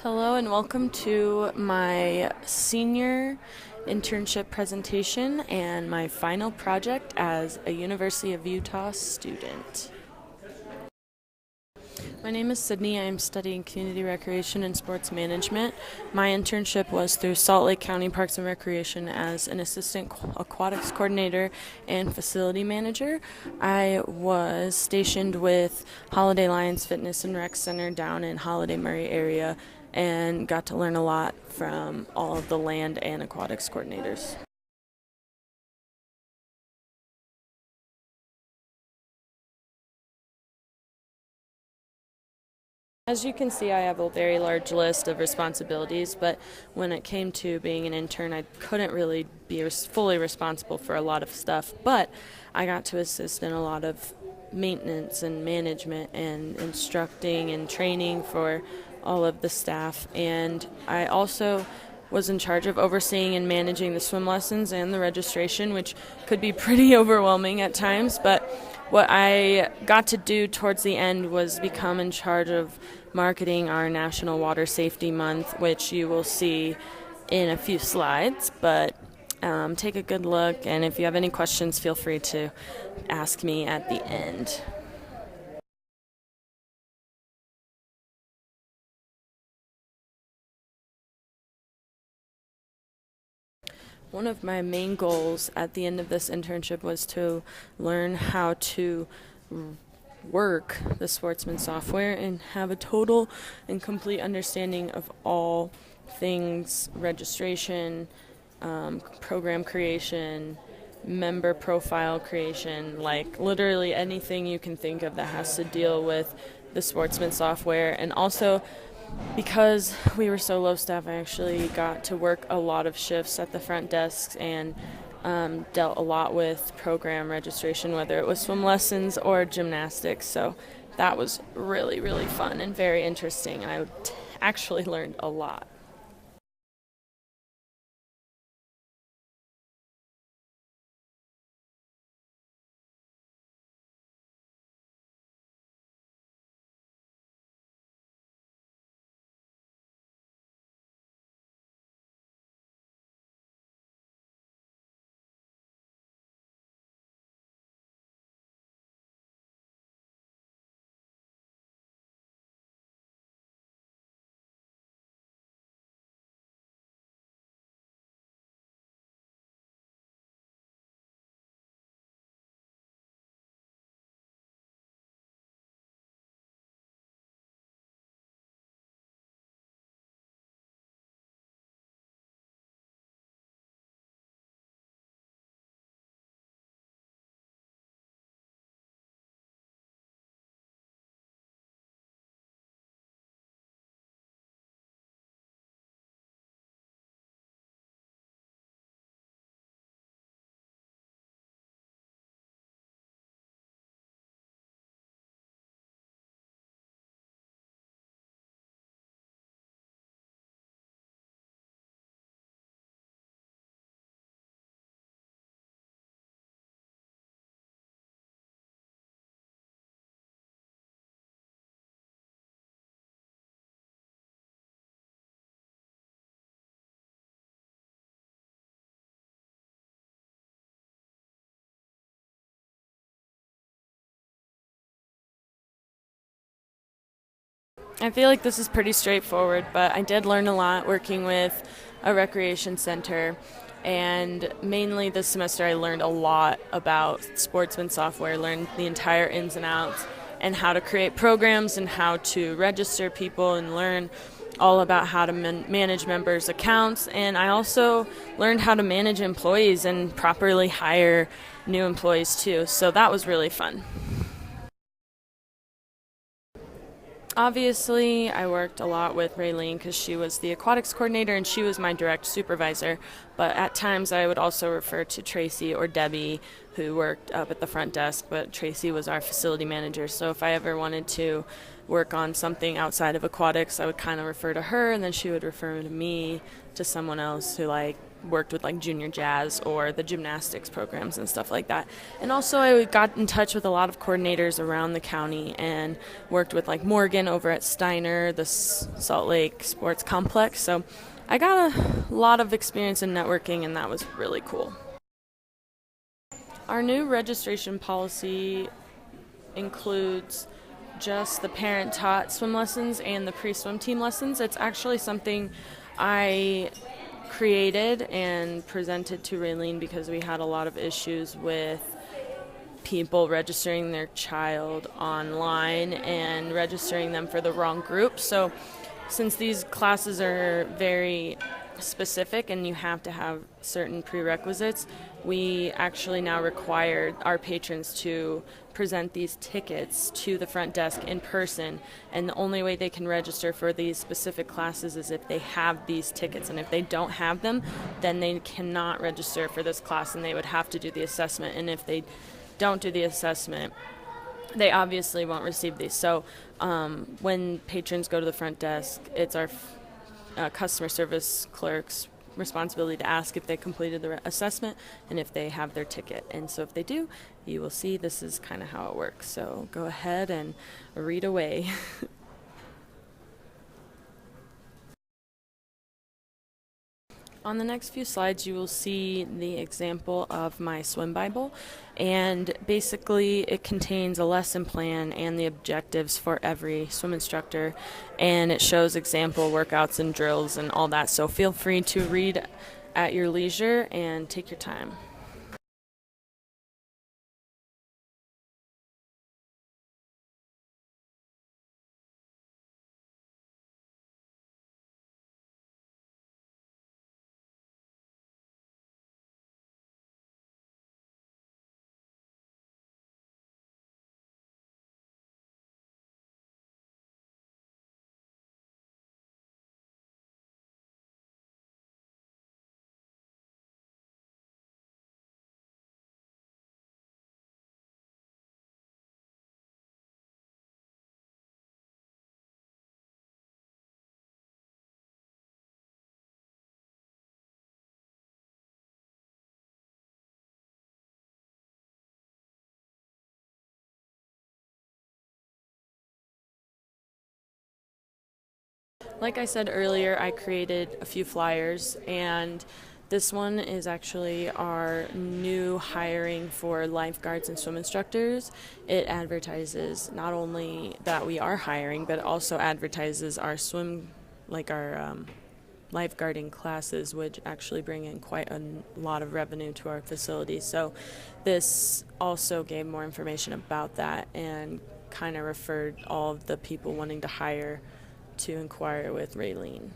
Hello and welcome to my senior internship presentation and my final project as a University of Utah student. My name is Sydney. I am studying community recreation and sports management. My internship was through Salt Lake County Parks and Recreation as an assistant aquatics coordinator and facility manager. I was stationed with Holladay Lions Fitness and Rec Center down in Holladay, Murray area and got to learn a lot from all of the land and aquatics coordinators. As you can see, I have a very large list of responsibilities, but when it came to being an intern, I couldn't really be fully responsible for a lot of stuff, but I got to assist in a lot of maintenance and management and instructing and training for all of the staff. And I also was in charge of overseeing and managing the swim lessons and the registration, which could be pretty overwhelming at times, but what I got to do towards the end was become in charge of marketing our National Water Safety Month, which you will see in a few slides, but take a good look, and if you have any questions, feel free to ask me at the end. One of my main goals at the end of this internship was to learn how to work the Sportsman software and have a total and complete understanding of all things registration, program creation, member profile creation, like literally anything you can think of that has to deal with the Sportsman software. And also, because we were so low staff, I actually got to work a lot of shifts at the front desks and dealt a lot with program registration, whether it was swim lessons or gymnastics. So that was really, really fun and very interesting. I actually learned a lot. I feel like this is pretty straightforward, but I did learn a lot working with a recreation center. And mainly this semester, I learned a lot about Sportsman software, learned the entire ins and outs, and how to create programs and how to register people and learn all about how to manage members' accounts. And I also learned how to manage employees and properly hire new employees too. So that was really fun. Obviously, I worked a lot with Raylene because she was the aquatics coordinator and she was my direct supervisor. But at times, I would also refer to Tracy or Debbie, who worked up at the front desk. But Tracy was our facility manager. So if I ever wanted to work on something outside of aquatics, I would kind of refer to her, and then she would refer to me to someone else who like worked with like junior jazz or the gymnastics programs and stuff like that. And also I got in touch with a lot of coordinators around the county and worked with like Morgan over at Steiner, the Salt Lake Sports Complex. So I got a lot of experience in networking, and that was really cool. Our new registration policy includes just the parent-taught swim lessons and the pre-swim team lessons. It's actually something I created and presented to Raylene because we had a lot of issues with people registering their child online and registering them for the wrong group. So since these classes are very specific and you have to have certain prerequisites, we actually now require our patrons to present these tickets to the front desk in person, and the only way they can register for these specific classes is if they have these tickets, and if they don't have them, then they cannot register for this class and they would have to do the assessment, and if they don't do the assessment, they obviously won't receive these. So when patrons go to the front desk, it's our customer service clerk's responsibility to ask if they completed the assessment and if they have their ticket. And so if they do, you will see this is kind of how it works. So go ahead and read away. On the next few slides, you will see the example of my swim Bible, and basically it contains a lesson plan and the objectives for every swim instructor, and it shows example workouts and drills and all that, so feel free to read at your leisure and take your time. Like I said earlier, I created a few flyers, and this one is actually our new hiring for lifeguards and swim instructors. It advertises not only that we are hiring, but it also advertises our swim, like our lifeguarding classes, which actually bring in quite a lot of revenue to our facility. So this also gave more information about that and kind of referred all of the people wanting to hire to inquire with Raylene.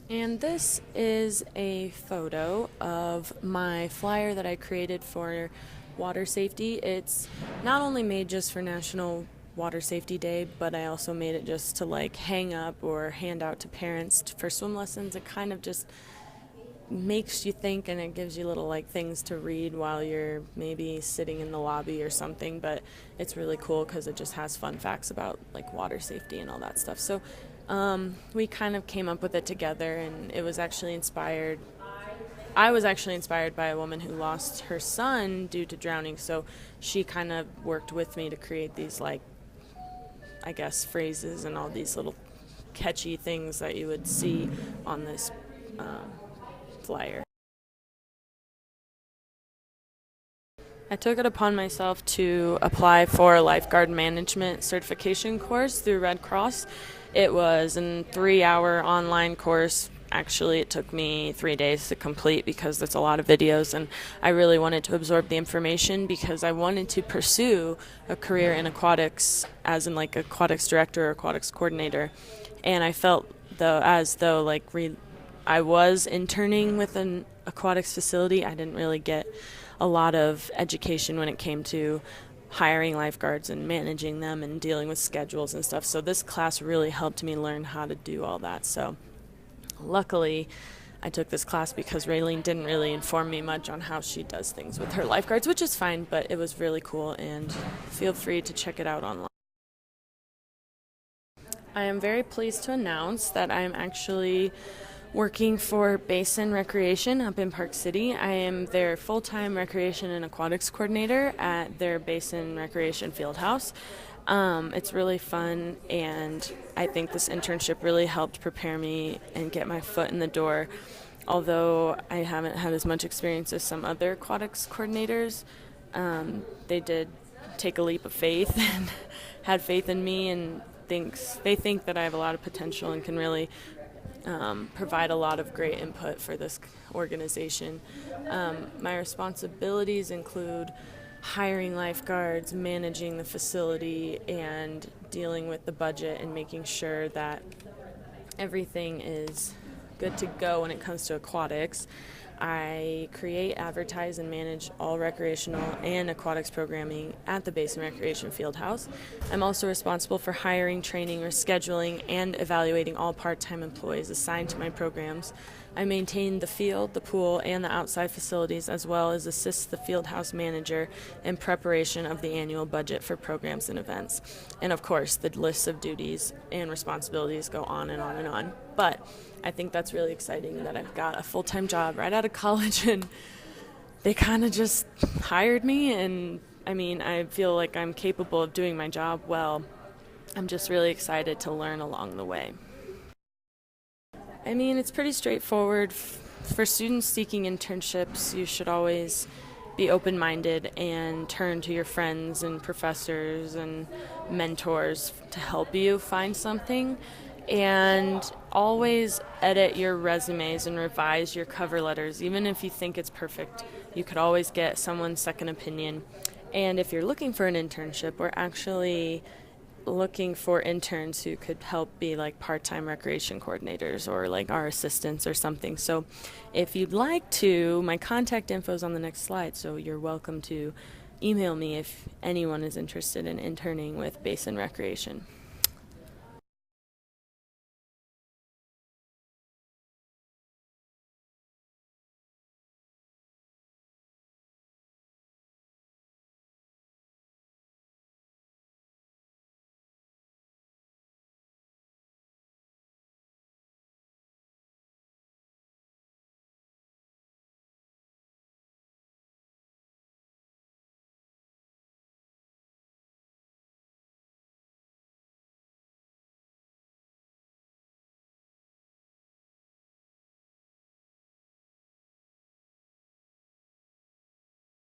And this is a photo of my flyer that I created for water safety. It's not only made just for National Water Safety Day, but I also made it just to like hang up or hand out to parents for swim lessons. It kind of just makes you think, and it gives you little like things to read while you're maybe sitting in the lobby or something, but it's really cool because it just has fun facts about like water safety and all that stuff. So we kind of came up with it together, and it was actually inspired. I was actually inspired by a woman who lost her son due to drowning, so she kind of worked with me to create these like, I guess, phrases and all these little catchy things that you would see on this flyer. I took it upon myself to apply for a lifeguard management certification course through Red Cross. It was a 3-hour online course. Actually, it took me 3 days to complete because there's a lot of videos, and I really wanted to absorb the information because I wanted to pursue a career in aquatics, as in like aquatics director or aquatics coordinator. And I felt as though I was interning with an aquatics facility. I didn't really get a lot of education when it came to hiring lifeguards and managing them and dealing with schedules and stuff. So this class really helped me learn how to do all that. So luckily, I took this class because Raylene didn't really inform me much on how she does things with her lifeguards, which is fine, but it was really cool, and feel free to check it out online. I am very pleased to announce that I am actually working for Basin Recreation up in Park City. I am their full-time recreation and aquatics coordinator at their Basin Recreation Field House. It's really fun, and I think this internship really helped prepare me and get my foot in the door. Although I haven't had as much experience as some other aquatics coordinators, they did take a leap of faith and had faith in me, and they think that I have a lot of potential and can really provide a lot of great input for this organization. My responsibilities include hiring lifeguards, managing the facility, and dealing with the budget and making sure that everything is good to go when it comes to aquatics. I create, advertise, and manage all recreational and aquatics programming at the Basin Recreation Fieldhouse. I'm also responsible for hiring, training, scheduling, and evaluating all part-time employees assigned to my programs. I maintain the field, the pool, and the outside facilities, as well as assist the fieldhouse manager in preparation of the annual budget for programs and events. And of course, the lists of duties and responsibilities go on and on and on. But I think that's really exciting that I've got a full-time job right out of college, and they kind of just hired me, and I mean, I feel like I'm capable of doing my job well. I'm just really excited to learn along the way. I mean, it's pretty straightforward. For students seeking internships, you should always be open-minded and turn to your friends and professors and mentors to help you find something. And always edit your resumes and revise your cover letters. Even if you think it's perfect, you could always get someone's second opinion. And if you're looking for an internship, we're actually looking for interns who could help be like part-time recreation coordinators or like our assistants or something. So if you'd like to, my contact info is on the next slide, so you're welcome to email me if anyone is interested in interning with Basin Recreation.